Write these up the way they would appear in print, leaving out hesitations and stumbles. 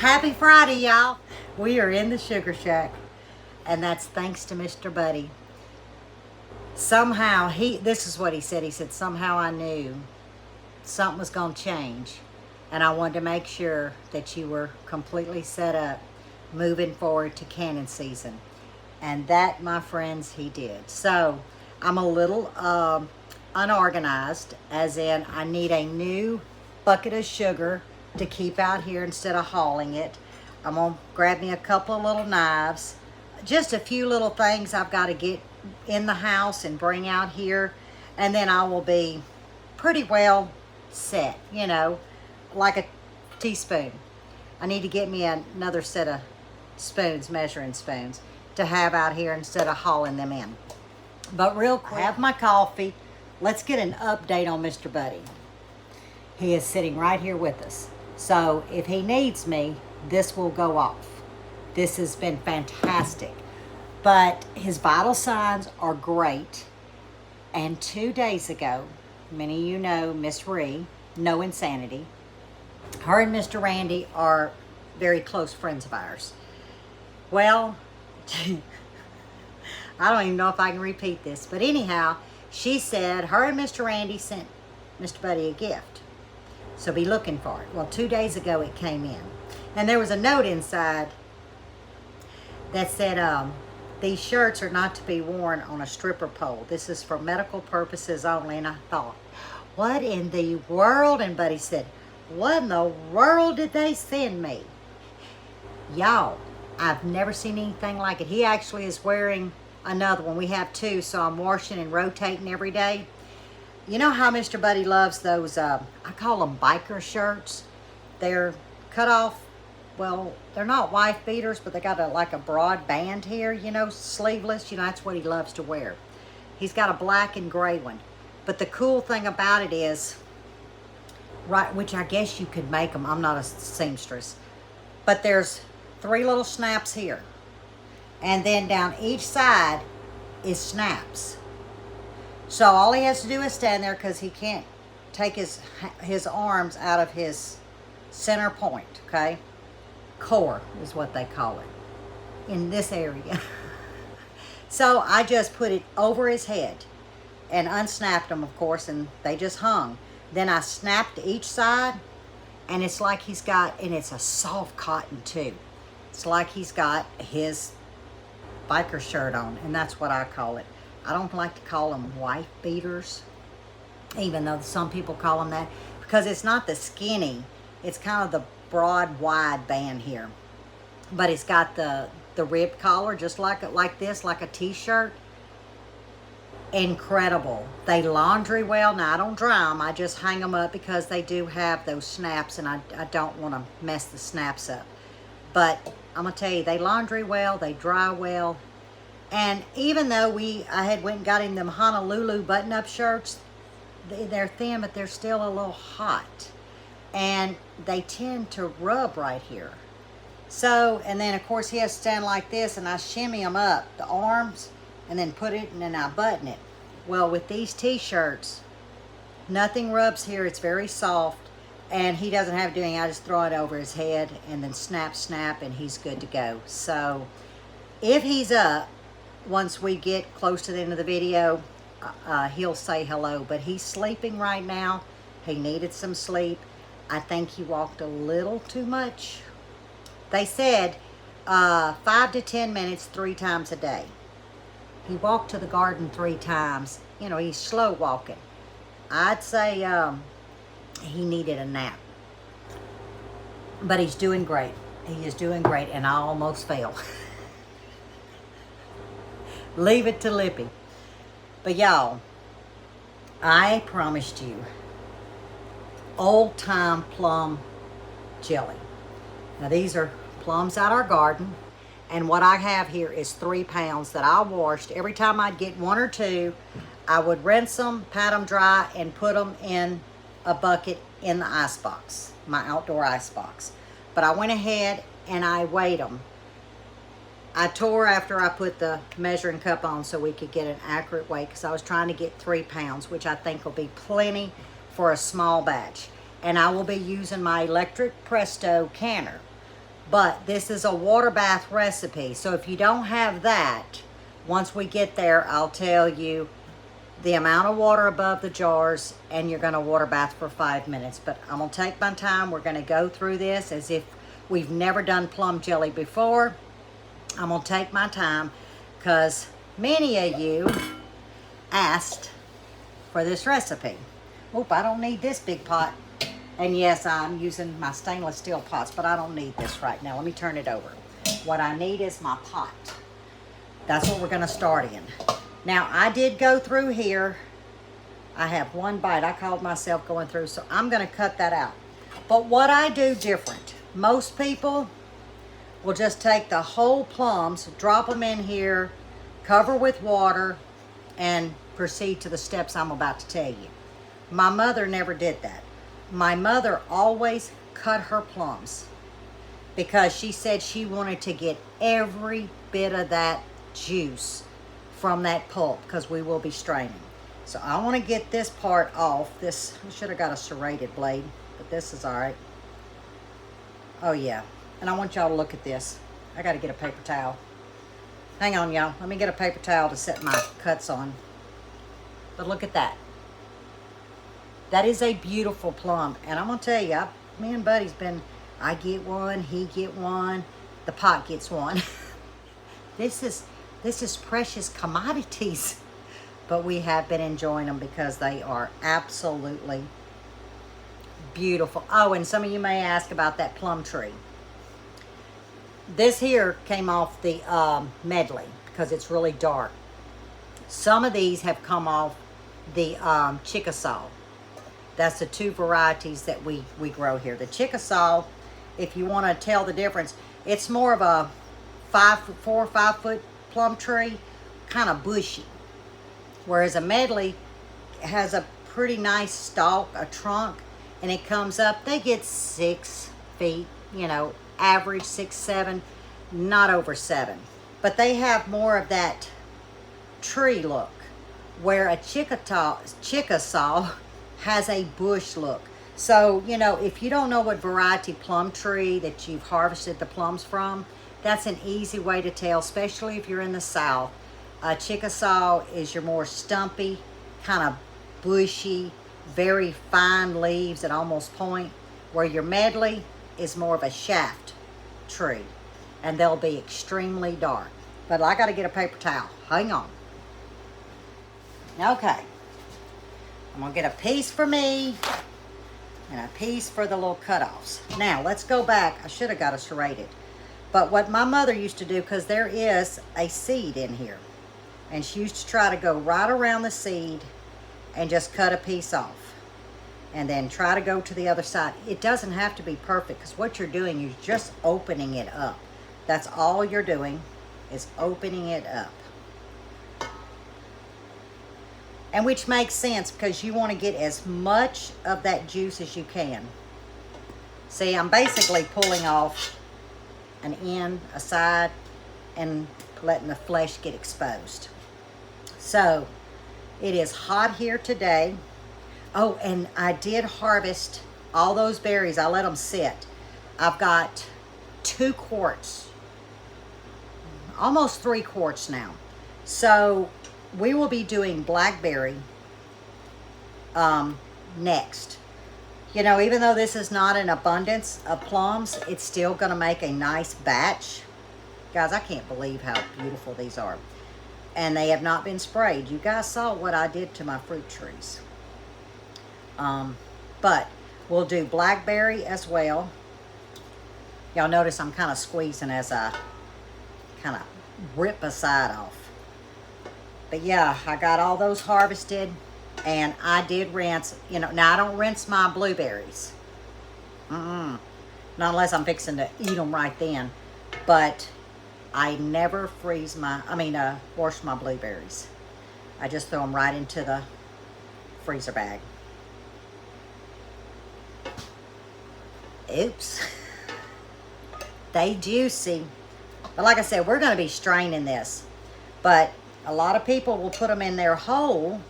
Happy Friday, y'all. We are in the Sugar Shack, and that's thanks to Mr. Buddy. Somehow, this is what he said. He said, somehow I knew something was going to change, and I wanted to make sure that you were completely set up moving forward to canning season. And that, my friends, he did. So, I'm a little unorganized, as in I need a new bucket of sugar to keep out here instead of hauling it. I'm gonna grab me a couple of little knives, just a few little things I've got to get in the house and bring out here, and then I will be pretty well set, you know, like a teaspoon. I need to get me another set of spoons, measuring spoons, to have out here instead of hauling them in. But real quick, I have my coffee. Let's get an update on Mr. Buddy. He is sitting right here with us. So if he needs me, this will go off. This has been fantastic. But his vital signs are great. And 2 days ago, many of you know Miss Ree, No Insanity. Her and Mr. Randy are very close friends of ours. Well, I don't even know if I can repeat this. But anyhow, she said her and Mr. Randy sent Mr. Buddy a gift. So be looking for it. Well, 2 days ago it came in. And there was a note inside that said, these shirts are not to be worn on a stripper pole. This is for medical purposes only. And I thought, what in the world? And Buddy said, what in the world did they send me? Y'all, I've never seen anything like it. He actually is wearing another one. We have two, so I'm washing and rotating every day. You know how Mr. Buddy loves those, I call them biker shirts. They're cut off, well, they're not wife beaters, but they got like a broad band here, you know, sleeveless. You know, that's what he loves to wear. He's got a black and gray one. But the cool thing about it is, right, which I guess you could make them. I'm not a seamstress. But there's 3 little snaps here. And then down each side is snaps. So all he has to do is stand there, because he can't take his arms out of his center point, okay? Core is what they call it in this area. So I just put it over his head and unsnapped them, of course, and they just hung. Then I snapped each side, and it's like he's got, and it's a soft cotton too. It's like he's got his biker shirt on, and that's what I call it. I don't like to call them wife beaters, even though some people call them that, because it's not the skinny. It's kind of the broad, wide band here. But it's got the rib collar, just like this, like a t-shirt. Incredible. They laundry well. Now, I don't dry them. I just hang them up because they do have those snaps, and I don't want to mess the snaps up. But I'm going to tell you, they laundry well. They dry well. And even though I had went and got him them Honolulu button-up shirts, they're thin, but they're still a little hot. And they tend to rub right here. So, and then of course he has to stand like this, and I shimmy them up, the arms, and then put it, and then I button it. Well, with these t-shirts, nothing rubs here. It's very soft, and he doesn't have to do anything. I just throw it over his head, and then snap, snap, and he's good to go. So, if he's up, once we get close to the end of the video, he'll say hello. But he's sleeping right now. He needed some sleep. I think he walked a little too much. They said 5 to 10 minutes 3 times a day. He walked to the garden 3 times. You know, he's slow walking. I'd say he needed a nap. But he's doing great. He is doing great, and I almost fell. Leave it to Lippy. But y'all, I promised you old-time plum jelly. Now these are plums out our garden, and what I have here is 3 pounds that I washed. Every time I'd get 1 or 2, I would rinse them, pat them dry, and put them in a bucket in the ice box, my outdoor ice box. But I went ahead and I weighed them. I tore after I put the measuring cup on so we could get an accurate weight, because I was trying to get 3 pounds, which I think will be plenty for a small batch. And I will be using my electric Presto canner. But this is a water bath recipe. So if you don't have that, once we get there, I'll tell you the amount of water above the jars, and you're gonna water bath for 5 minutes. But I'm gonna take my time. We're gonna go through this as if we've never done plum jelly before. I'm gonna take my time because many of you asked for this recipe. Oop, I don't need this big pot. And yes, I'm using my stainless steel pots, but I don't need this right now. Let me turn it over. What I need is my pot. That's what we're gonna start in. Now, I did go through here. I have one bite. I called myself going through, so I'm gonna cut that out. But what I do different, most people will just take the whole plums, drop them in here, cover with water, and proceed to the steps I'm about to tell you. My mother never did that. My mother always cut her plums because she said she wanted to get every bit of that juice from that pulp because we will be straining. So I want to get this part off. This, I should have got a serrated blade, but this is all right. Oh yeah, and I want y'all to look at this. I got to get a paper towel. Hang on, y'all. Let me get a paper towel to set my cuts on. But look at that. That is a beautiful plum. And I'm going to tell you, me and Buddy's been, I get one, he get one, the pot gets one. This is precious commodities. But we have been enjoying them because they are absolutely beautiful. Oh, and some of you may ask about that plum tree. This here came off the medley because it's really dark. Some of these have come off the Chickasaw. That's the two varieties that we grow here. The Chickasaw, if you want to tell the difference, it's more of a 4 or 5 foot plum tree, kind of bushy. Whereas a medley has a pretty nice stalk, a trunk, and it comes up. They get 6 feet, you know, average 6, 7, not over 7. But they have more of that tree look, where a Chickasaw has a bush look. So, you know, if you don't know what variety plum tree that you've harvested the plums from, that's an easy way to tell, especially if you're in the South. Chickasaw is your more stumpy, kind of bushy, very fine leaves that almost point, where your medley is more of a shaft tree, and they'll be extremely dark. But I got to get a paper towel. Hang on. Okay. I'm going to get a piece for me and a piece for the little cutoffs. Now, let's go back. I should have got a serrated. But what my mother used to do, because there is a seed in here, and she used to try to go right around the seed and just cut a piece off. And then try to go to the other side. It doesn't have to be perfect, because what you're doing is just opening it up. That's all you're doing, is opening it up. And which makes sense because you want to get as much of that juice as you can. See, I'm basically pulling off an end, a side, and letting the flesh get exposed. So, it is hot here today. Oh, and I did harvest all those berries. I let them sit. I've got 2 quarts, almost 3 quarts now. So, we will be doing blackberry next. You know, even though this is not an abundance of plums, it's still going to make a nice batch. Guys, I can't believe how beautiful these are. And they have not been sprayed. You guys saw what I did to my fruit trees. But we'll do blackberry as well. Y'all notice I'm kind of squeezing as I kind of rip a side off. But yeah, I got all those harvested, and I did rinse. You know, now I don't rinse my blueberries. Not unless I'm fixing to eat them right then. But I never wash my blueberries. I just throw them right into the freezer bag. Oops. They juicy. But like I said, we're going to be straining this. But a lot of people will put them in their whole,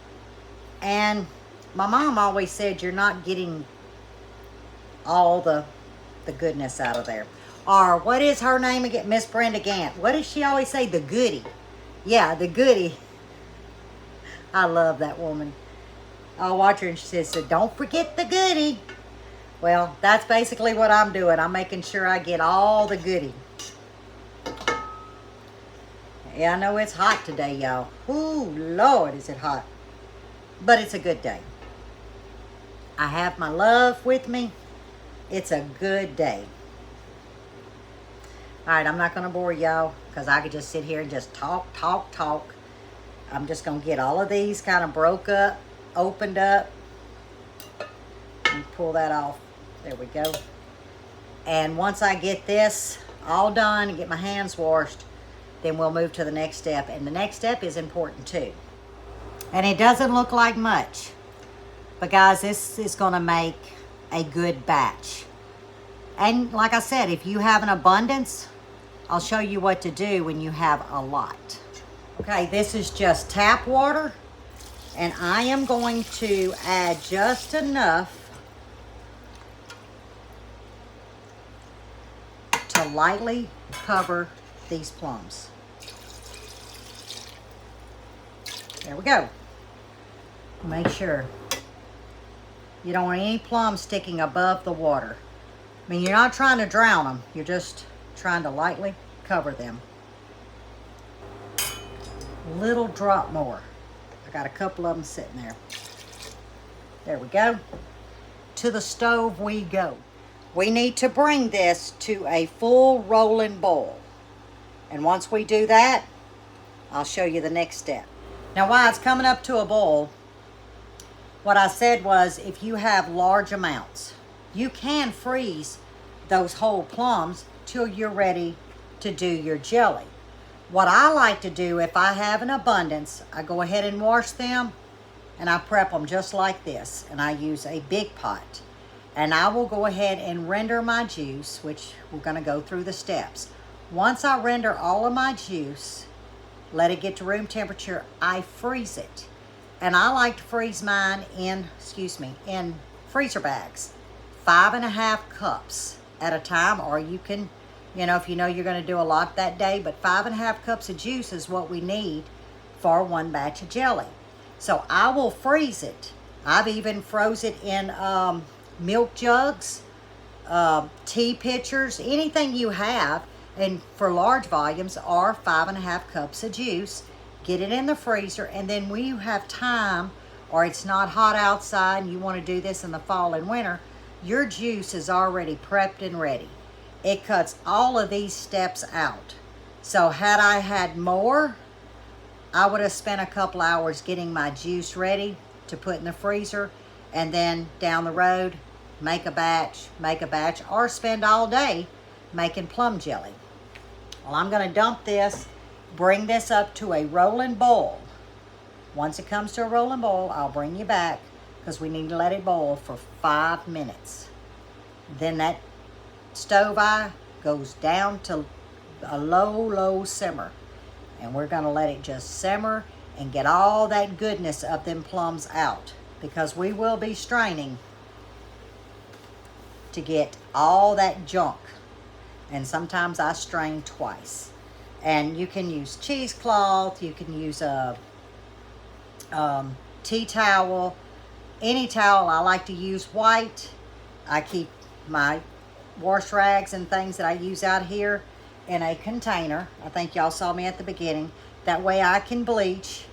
and my mom always said you're not getting all the goodness out of there. Or what is her name again? Miss Brenda Gant. What does she always say? The goody. Yeah, the goody. I love that woman. I'll watch her and she says, so don't forget the goody. Well, that's basically what I'm doing. I'm making sure I get all the goody. Yeah, I know it's hot today, y'all. Ooh, Lord, is it hot. But it's a good day. I have my love with me. It's a good day. All right, I'm not going to bore y'all because I could just sit here and just talk. I'm just going to get all of these kind of broke up, opened up. And pull that off. There we go. And once I get this all done and get my hands washed, then we'll move to the next step. And the next step is important too. And it doesn't look like much. But guys, this is going to make a good batch. And like I said, if you have an abundance, I'll show you what to do when you have a lot. Okay, this is just tap water. And I am going to add just enough to lightly cover these plums. There we go. Make sure you don't want any plums sticking above the water. I mean, you're not trying to drown them. You're just trying to lightly cover them. A little drop more. I got a couple of them sitting there. There we go. To the stove we go. We need to bring this to a full rolling boil. And once we do that, I'll show you the next step. Now, while it's coming up to a boil, what I said was if you have large amounts, you can freeze those whole plums till you're ready to do your jelly. What I like to do, if I have an abundance, I go ahead and wash them and I prep them just like this. And I use a big pot. And I will go ahead and render my juice, which we're going to go through the steps. Once I render all of my juice, let it get to room temperature, I freeze it. And I like to freeze mine in freezer bags. 5.5 cups at a time, or you can, if you know you're going to do a lot that day, but 5.5 cups of juice is what we need for one batch of jelly. So I will freeze it. I've even froze it in milk jugs, tea pitchers, anything you have, and for large volumes, or 5.5 cups of juice. Get it in the freezer, and then when you have time, or it's not hot outside and you want to do this in the fall and winter, your juice is already prepped and ready. It cuts all of these steps out. So had I had more, I would have spent a couple hours getting my juice ready to put in the freezer, and then down the road, make a batch, or spend all day making plum jelly. Well, I'm going to dump this, bring this up to a rolling boil. Once it comes to a rolling boil, I'll bring you back because we need to let it boil for 5 minutes. Then that stove eye goes down to a low simmer. And we're going to let it just simmer and get all that goodness of them plums out, because we will be straining to get all that junk. And sometimes I strain twice. And you can use cheesecloth, you can use a tea towel, any towel. I like to use white. I keep my wash rags and things that I use out here in a container. I think y'all saw me at the beginning. That way I can bleach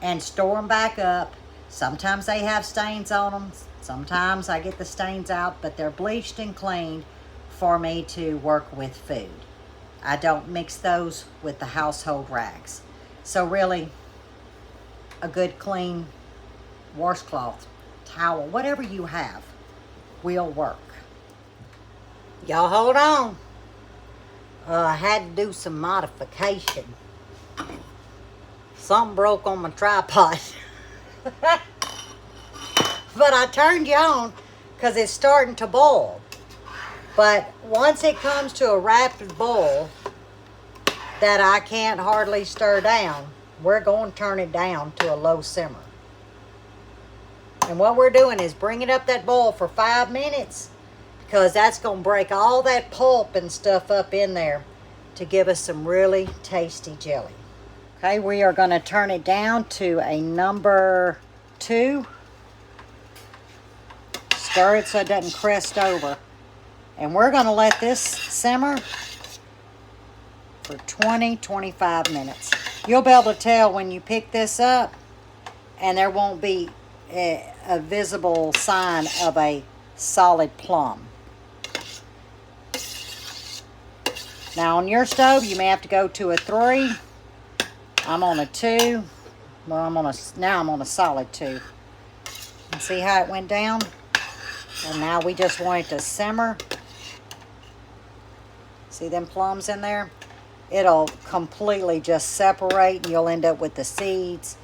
and store them back up. Sometimes they have stains on them. Sometimes I get the stains out, but they're bleached and cleaned for me to work with food. I don't mix those with the household rags. So really, a good clean washcloth, towel, whatever you have, will work. Y'all hold on. I had to do some modification. Something broke on my tripod. But I turned you on because it's starting to boil. But once it comes to a rapid boil that I can't hardly stir down, we're going to turn it down to a low simmer. And what we're doing is bringing up that boil for 5 minutes, because that's going to break all that pulp and stuff up in there to give us some really tasty jelly. Okay, we are going to turn it down to a number 2. Stir it so it doesn't crest over. And we're going to let this simmer for 20-25 minutes. You'll be able to tell when you pick this up, and there won't be a visible sign of a solid plum. Now on your stove, you may have to go to a 3. I'm on a 2. Well, now I'm on a solid 2. And see how it went down? And now we just want it to simmer. See them plums in there? It'll completely just separate, and you'll end up with the seeds,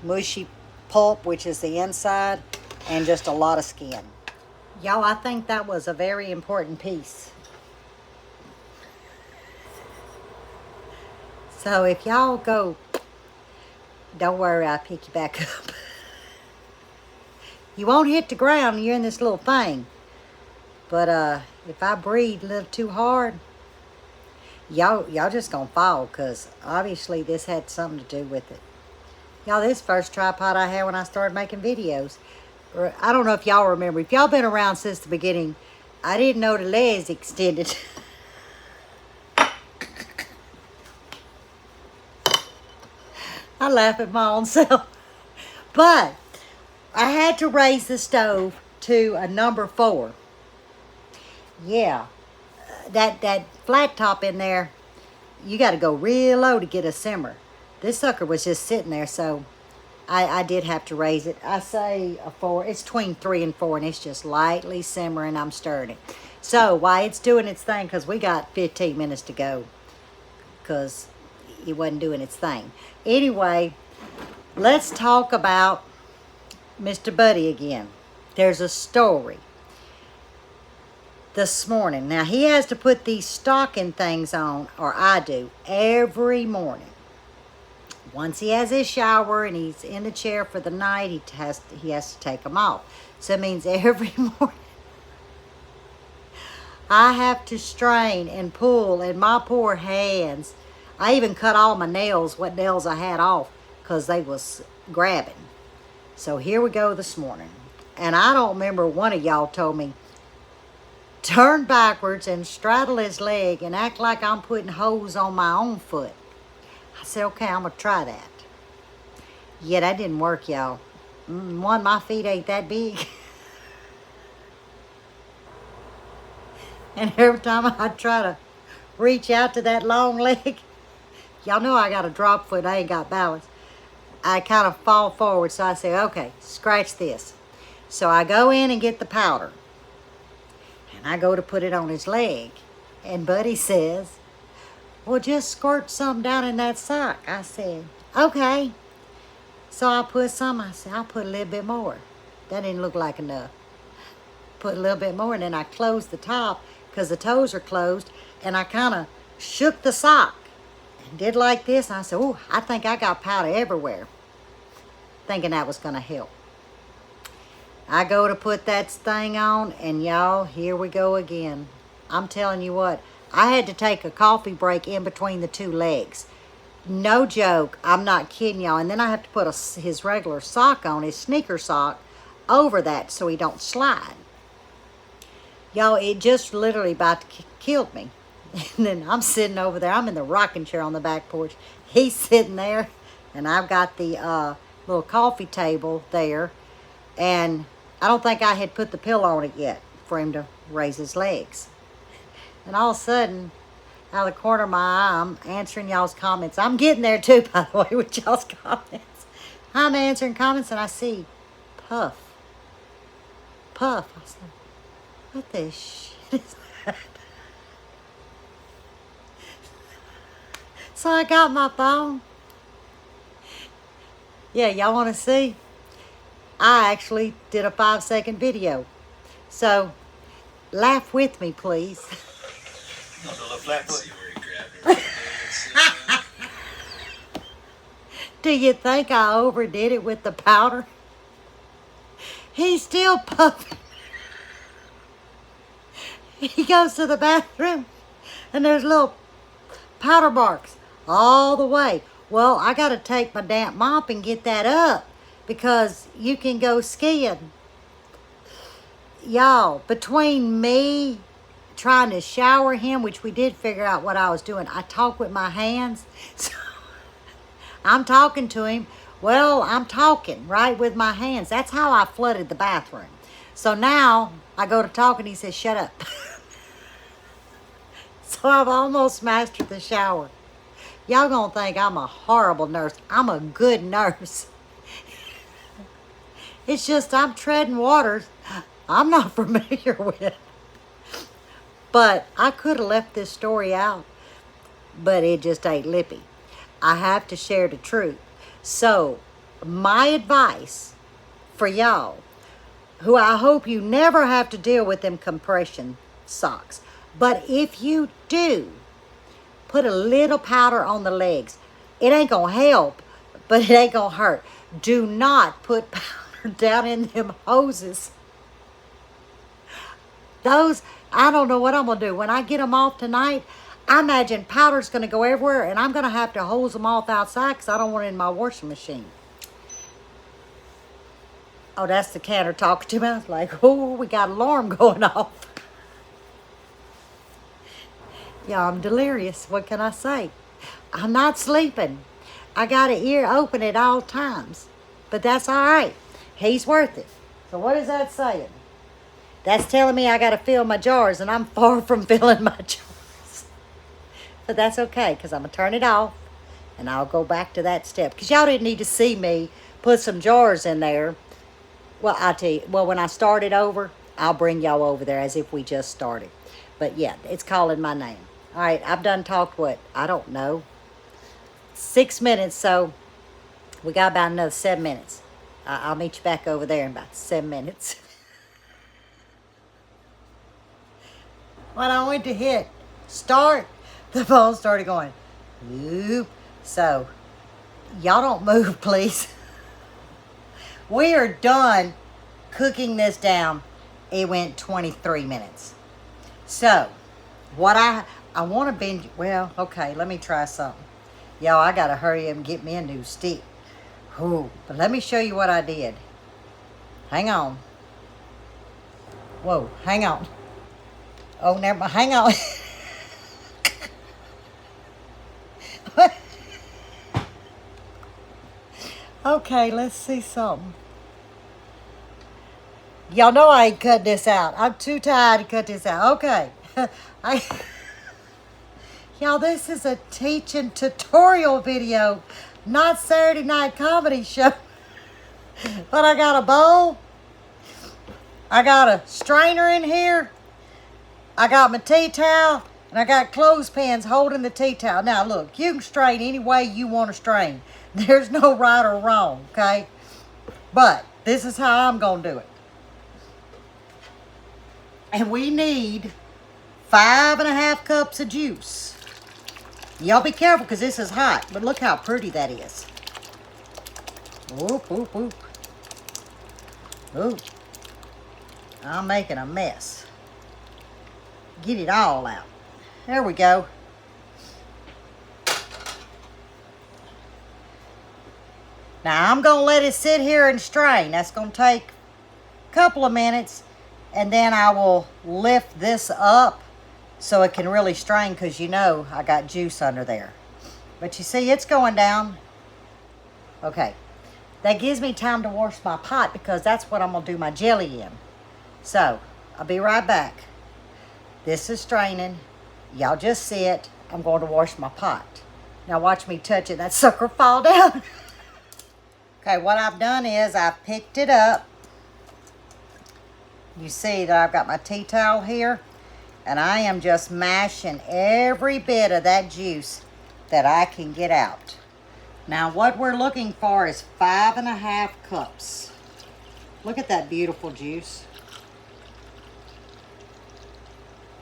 mushy pulp, which is the inside, and just a lot of skin. Y'all, I think that was a very important piece. So if y'all go, don't worry, I'll pick you back up. You won't hit the ground, you're in this little thing. But if I breathe a little too hard, y'all just gonna fall, because obviously this had something to do with it. Y'all, this first tripod I had when I started making videos. I don't know if y'all remember. If y'all been around since the beginning, I didn't know the legs extended. I laugh at my own self. But I had to raise the stove to a number 4. Yeah, that flat top in there, you got to go real low to get a simmer. This sucker was just sitting there, so I did have to raise it. I say a 4. It's between 3 and 4, and it's just lightly simmering. I'm stirring it. So while it's doing its thing, because we got 15 minutes to go, because it wasn't doing its thing. Anyway, let's talk about Mr. Buddy again. There's a story this morning. Now, he has to put these stocking things on, or I do, every morning. Once he has his shower and he's in the chair for the night, he has to take them off. So it means every morning I have to strain and pull, and my poor hands. I even cut all my nails, what nails I had off, because they was grabbing. So here we go this morning. And I don't remember, one of y'all told me, turn backwards and straddle his leg and act like I'm putting hose on my own foot. I said, okay, I'm going to try that. Yeah, that didn't work, y'all. One, my feet ain't that big. And every time I try to reach out to that long leg, y'all know I got a drop foot. I ain't got balance. I kind of fall forward. So I say, okay, scratch this. So I go in and get the powder. And I go to put it on his leg. And Buddy says, well, just squirt some down in that sock. I said, okay. So I put some. I said, I'll put a little bit more. That didn't look like enough. Put a little bit more, and then I closed the top because the toes are closed. And I kind of shook the sock and did like this. And I said, oh, I think I got powder everywhere. Thinking that was going to help. I go to put that thing on, and y'all, here we go again. I'm telling you what, I had to take a coffee break in between the 2 legs. No joke, I'm not kidding y'all. And then I have to put his regular sock on, his sneaker sock, over that so he don't slide. Y'all, it just literally about to killed me. And then I'm sitting over there. I'm in the rocking chair on the back porch. He's sitting there, and I've got the little coffee table there. And I don't think I had put the pillow on it yet for him to raise his legs. And all of a sudden, out of the corner of my eye, I'm answering y'all's comments. I'm getting there too, by the way, with y'all's comments. I'm answering comments, and I see Puff. Puff. I said, what the shit is that? So I got my phone. Yeah, y'all want to see? I actually did a 5-second video. So, laugh with me, please. Do you think I overdid it with the powder? He's still puffing. He goes to the bathroom and there's little powder marks all the way. Well, I got to take my damp mop and get that up because you can go skiing. Y'all, between me trying to shower him, which we did figure out what I was doing, I talk with my hands. So I'm talking to him. Well, I'm talking, right, with my hands. That's how I flooded the bathroom. So now I go to talk and he says, shut up. So I've almost mastered the shower. Y'all gonna think I'm a horrible nurse. I'm a good nurse. It's just I'm treading waters I'm not familiar with. But I could have left this story out, but it just ain't Lippy. I have to share the truth. So my advice for y'all, who I hope you never have to deal with them compression socks, but if you do, put a little powder on the legs. It ain't gonna help, but it ain't gonna hurt. Do not put powder down in them hoses. Those, I don't know what I'm gonna do. When I get them off tonight, I imagine powder's gonna go everywhere and I'm gonna have to hose them off outside because I don't want it in my washing machine. Oh, that's the canner talking to me. I was like, oh, we got an alarm going off. Yeah, I'm delirious. What can I say? I'm not sleeping. I got an ear open at all times. But that's all right. He's worth it. So what is that saying? That's telling me I got to fill my jars, and I'm far from filling my jars. But that's okay, because I'm going to turn it off, and I'll go back to that step. Because y'all didn't need to see me put some jars in there. Well, I'll tell you. Well, when I start it over, I'll bring y'all over there as if we just started. But yeah, it's calling my name. All right, I've done talked what? I don't know. 6 minutes, so we got about another 7 minutes. I'll meet you back over there in about 7 minutes. When I went to hit start, the phone started going, whoop. So, y'all don't move, please. We are done cooking this down. It went 23 minutes. So, what I want to binge, well, okay, let me try something. Y'all, I got to hurry up and get me a new stick. Ooh, but let me show you what I did. Hang on. Whoa, hang on. Oh, never mind, hang on. Okay, let's see something. Y'all know I ain't cut this out. I'm too tired to cut this out. Okay. Y'all, this is a teaching tutorial video, not Saturday night comedy show. But I got a bowl. I got a strainer in here. I got my tea towel. And I got clothespins holding the tea towel. Now, look, you can strain any way you want to strain. There's no right or wrong, okay? But this is how I'm going to do it. And we need 5.5 cups of juice. Y'all be careful because this is hot. But look how pretty that is. Oop, oop, oop. Oop. I'm making a mess. Get it all out. There we go. Now I'm going to let it sit here and strain. That's going to take a couple of minutes. And then I will lift this up so it can really strain because you know I got juice under there. But you see it's going down. Okay. That gives me time to wash my pot because that's what I'm going to do my jelly in. So, I'll be right back. This is straining. Y'all just see it. I'm going to wash my pot. Now watch me touch it. That sucker fall down. Okay, what I've done is I've picked it up. You see that I've got my tea towel here. And I am just mashing every bit of that juice that I can get out. Now what we're looking for is 5.5 cups. Look at that beautiful juice.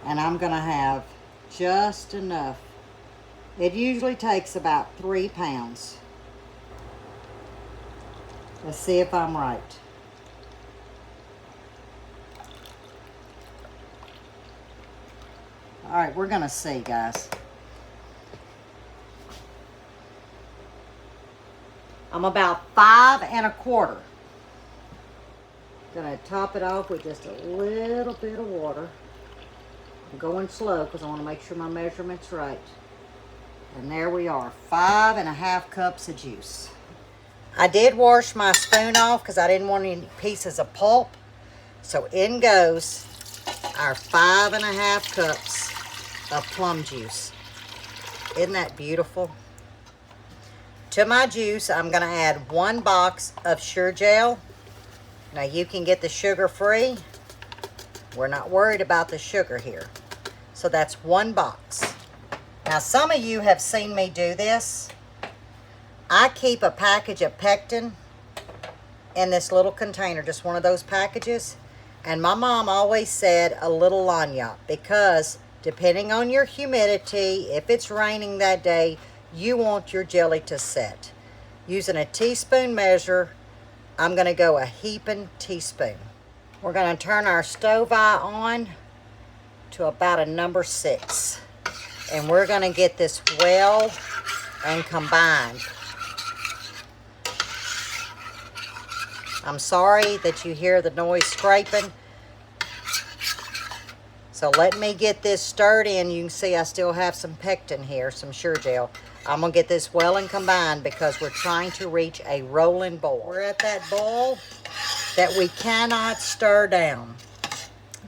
And I'm going to have just enough. It usually takes about 3 pounds. Let's see if I'm right. All right, we're gonna see, guys. I'm about 5 1/4. Gonna top it off with just a little bit of water. I'm going slow because I want to make sure my measurement's right. And there we are, 5 1/2 cups of juice. I did wash my spoon off because I didn't want any pieces of pulp. So in goes our 5 1/2 cups of plum juice. Isn't that beautiful? To my juice, I'm going to add 1 box of Sure Gel. Now you can get the sugar free. We're not worried about the sugar here. So that's 1 box. Now some of you have seen me do this. I keep a package of pectin in this little container, just one of those packages. And my mom always said a little lagniappe because depending on your humidity, if it's raining that day, you want your jelly to set. Using a teaspoon measure, I'm going to go a heaping teaspoon. We're going to turn our stove eye on to about a number 6. And we're going to get this well and combined. I'm sorry that you hear the noise scraping. So let me get this stirred in. You can see I still have some pectin here, some Sure Gel. I'm going to get this well and combined because we're trying to reach a rolling boil. We're at that boil that we cannot stir down.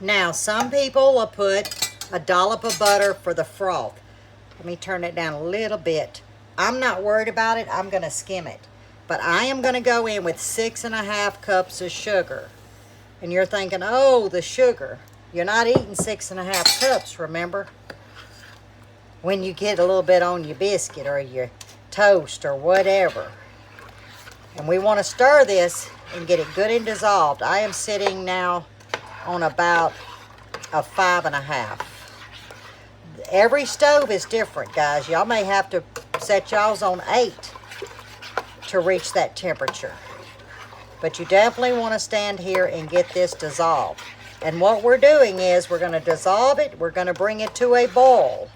Now, some people will put a dollop of butter for the froth. Let me turn it down a little bit. I'm not worried about it. I'm going to skim it. But I am going to go in with 6 1/2 cups of sugar. And you're thinking, oh, the sugar. You're not eating 6 1/2 cups, remember? When you get a little bit on your biscuit or your toast or whatever. And we want to stir this and get it good and dissolved. I am sitting now on about a 5 1/2. Every stove is different, guys. Y'all may have to set y'all's on 8 to reach that temperature. But you definitely want to stand here and get this dissolved. And what we're doing is we're going to dissolve it. We're going to bring it to a boil.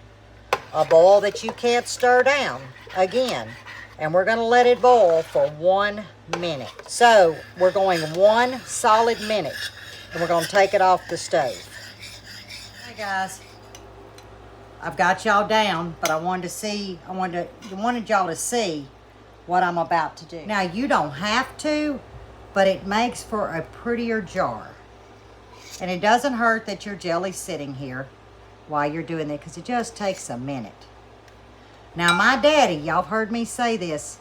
A boil that you can't stir down again. And we're going to let it boil for 1 minute. So we're going 1 solid minute. And we're going to take it off the stove. Hey guys. I've got y'all down, but I wanted y'all to see what I'm about to do. Now you don't have to, but it makes for a prettier jar. And it doesn't hurt that your jelly's sitting here while you're doing that because it just takes a minute. Now my daddy, y'all have heard me say this.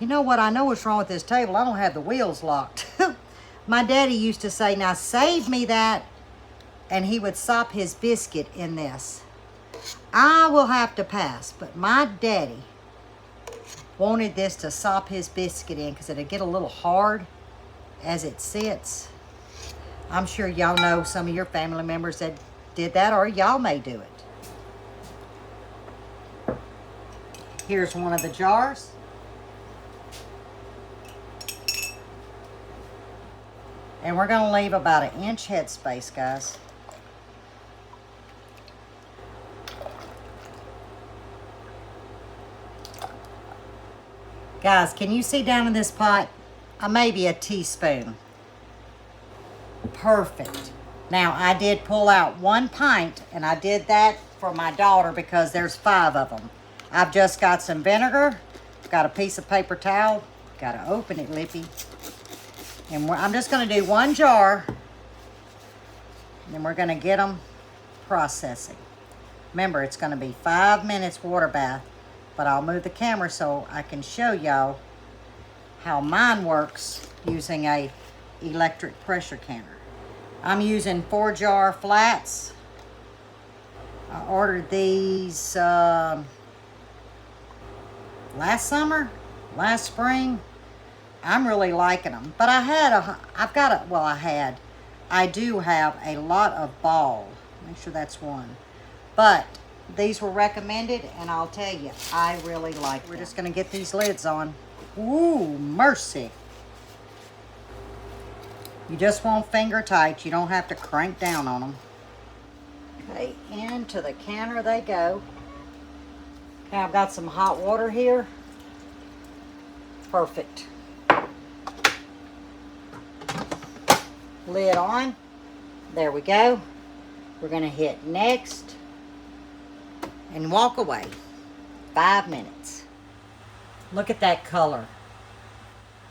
You know what? I know what's wrong with this table. I don't have the wheels locked. My daddy used to say, now save me that. And he would sop his biscuit in this. I will have to pass. But my daddy wanted this to sop his biscuit in because it'll get a little hard as it sits. I'm sure y'all know some of your family members that did that, or y'all may do it. Here's one of the jars. And we're going to leave about 1 inch headspace, guys. Guys, can you see down in this pot? Maybe a teaspoon. Perfect. Now, I did pull out 1 pint, and I did that for my daughter because there's 5 of them. I've just got some vinegar, got a piece of paper towel, got to open it, Lippy. And I'm just going to do 1 jar, and then we're going to get them processing. Remember, it's going to be 5 minutes water bath, but I'll move the camera so I can show y'all how mine works using a electric pressure canner. I'm using 4 jar flats. I ordered these last spring. I'm really liking them. But I do have a lot of ball. Make sure that's 1. But these were recommended, and I'll tell you, I really like them. We're just going to get these lids on. Ooh, mercy. You just want finger tight. You don't have to crank down on them. Okay, into the counter they go. Okay, I've got some hot water here. Perfect. Lid on. There we go. We're going to hit next and walk away. 5 minutes. Look at that color.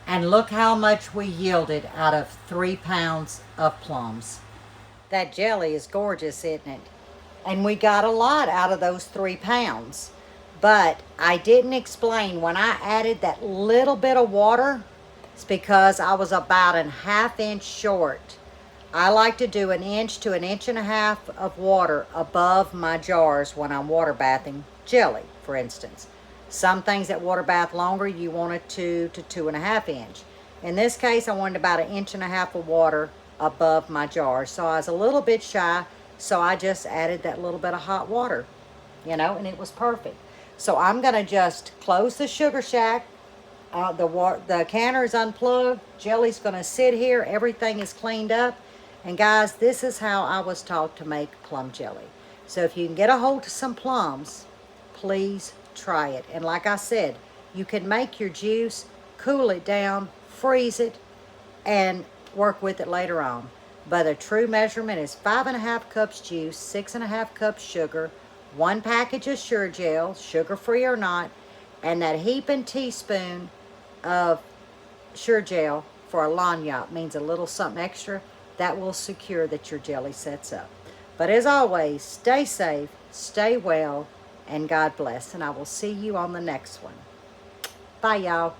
And look how much we yielded out of 3 pounds of plums. That jelly is gorgeous, isn't it? And we got a lot out of those 3 pounds. But I didn't explain when I added that little bit of water, it's because I was about a ½ inch short. I like to do 1 inch to 1.5 inches of water above my jars when I'm water bathing jelly, for instance. Some things that water bath longer, you want a 2 to 2.5 inch. In this case, I wanted about 1.5 inches of water above my jars. So I was a little bit shy, so I just added that little bit of hot water, you know, and it was perfect. So I'm going to just close the sugar shack. The canner is unplugged. Jelly's going to sit here. Everything is cleaned up. And guys, this is how I was taught to make plum jelly. So if you can get a hold of some plums, please try it. And like I said, you can make your juice, cool it down, freeze it, and work with it later on. But a true measurement is 5.5 cups juice, 6.5 cups sugar, 1 package of Sure Gel, sugar-free or not, and that heaping teaspoon of Sure Gel for a lagniappe means a little something extra. That will secure that your jelly sets up. But as always, stay safe, stay well, and God bless. And I will see you on the next one. Bye, y'all.